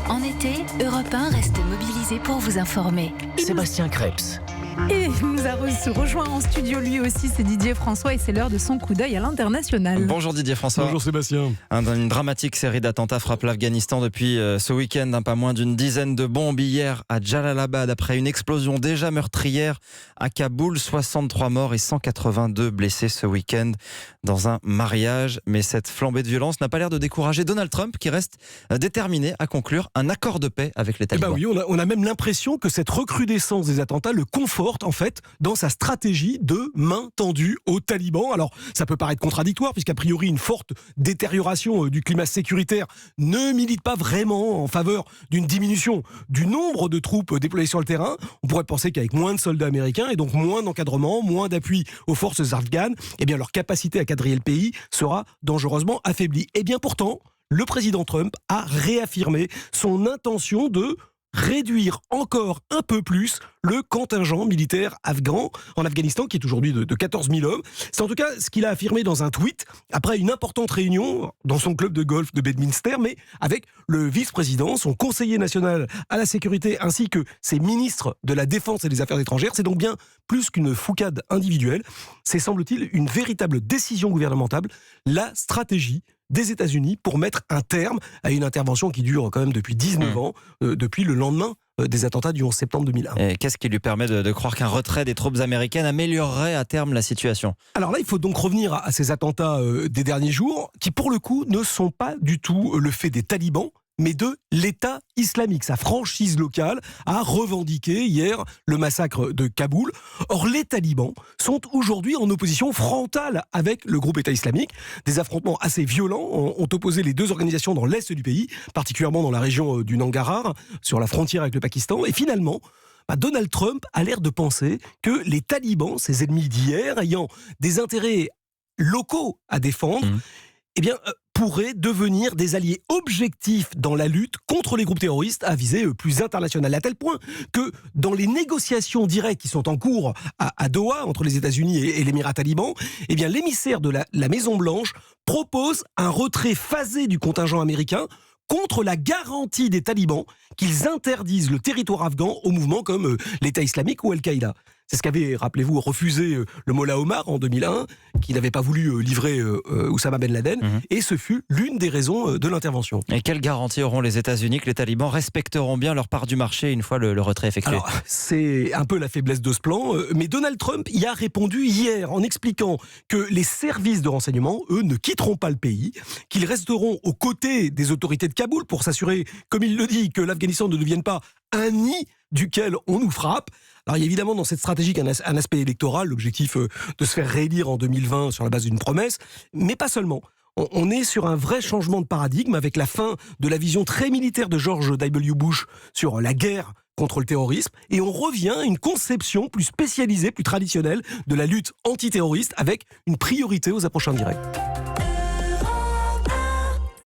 En été, Europe 1 reste mobilisé pour vous informer. Sébastien Krebs. Et il nous a rejoint en studio lui aussi, c'est Didier François et c'est l'heure de son coup d'œil à l'international. Bonjour Didier François. Bonjour Sébastien. Une dramatique série d'attentats frappe l'Afghanistan depuis ce week-end. Pas moins d'une dizaine de bombes hier à Jalalabad après une explosion déjà meurtrière à Kaboul. 63 morts et 182 blessés ce week-end dans un mariage. Mais cette flambée de violence n'a pas l'air de décourager Donald Trump qui reste déterminé à conclure un accord de paix avec les talibans. Oui, on a même l'impression que cette recrudescence des attentats le conforte en fait dans sa stratégie de main tendue aux talibans. Alors ça peut paraître contradictoire puisqu'a priori une forte détérioration du climat sécuritaire ne milite pas vraiment en faveur d'une diminution du nombre de troupes déployées sur le terrain. On pourrait penser qu'avec moins de soldats américains et donc moins d'encadrement, moins d'appui aux forces afghanes, eh bien leur capacité à quadriller le pays sera dangereusement affaiblie. Et bien pourtant, le président Trump a réaffirmé son intention de réduire encore un peu plus le contingent militaire afghan en Afghanistan, qui est aujourd'hui de 14 000 hommes. C'est en tout cas ce qu'il a affirmé dans un tweet, après une importante réunion dans son club de golf de Bedminster, mais avec le vice-président, son conseiller national à la sécurité, ainsi que ses ministres de la Défense et des Affaires étrangères. C'est donc bien plus qu'une foucade individuelle. C'est, semble-t-il, une véritable décision gouvernementale, la stratégie des États-Unis pour mettre un terme à une intervention qui dure quand même depuis 19 ans, depuis le lendemain des attentats du 11 septembre 2001. Et qu'est-ce qui lui permet de croire qu'un retrait des troupes américaines améliorerait à terme la situation ? Alors là, il faut donc revenir à ces attentats des derniers jours, qui pour le coup ne sont pas du tout le fait des talibans, mais de l'État islamique. Sa franchise locale a revendiqué hier le massacre de Kaboul. Or, les talibans sont aujourd'hui en opposition frontale avec le groupe État islamique. Des affrontements assez violents ont opposé les deux organisations dans l'est du pays, particulièrement dans la région du Nangarhar, sur la frontière avec le Pakistan. Et finalement, Donald Trump a l'air de penser que les talibans, ses ennemis d'hier, ayant des intérêts locaux à défendre, pourraient devenir des alliés objectifs dans la lutte contre les groupes terroristes à visée plus internationale. À tel point que dans les négociations directes qui sont en cours à Doha entre les États-Unis et l'Émirat taliban, l'émissaire de la Maison-Blanche propose un retrait phasé du contingent américain contre la garantie des talibans qu'ils interdisent le territoire afghan aux mouvements comme l'État islamique ou Al-Qaïda. C'est ce qu'avait, rappelez-vous, refusé le Mollah Omar en 2001, qui n'avait pas voulu livrer Oussama Ben Laden, et ce fut l'une des raisons de l'intervention. Et quelle garantie auront les États-Unis que les talibans respecteront bien leur part du marché une fois le retrait effectué ? Alors, c'est un peu la faiblesse de ce plan, mais Donald Trump y a répondu hier en expliquant que les services de renseignement, eux, ne quitteront pas le pays, qu'ils resteront aux côtés des autorités de Kaboul pour s'assurer, comme il le dit, que l'Afghanistan ne devienne pas un nid duquel on nous frappe. Alors il y a évidemment dans cette stratégie un aspect électoral, l'objectif de se faire réélire en 2020 sur la base d'une promesse, mais pas seulement. On est sur un vrai changement de paradigme avec la fin de la vision très militaire de George W. Bush sur la guerre contre le terrorisme, et on revient à une conception plus spécialisée, plus traditionnelle de la lutte antiterroriste avec une priorité aux approches indirectes.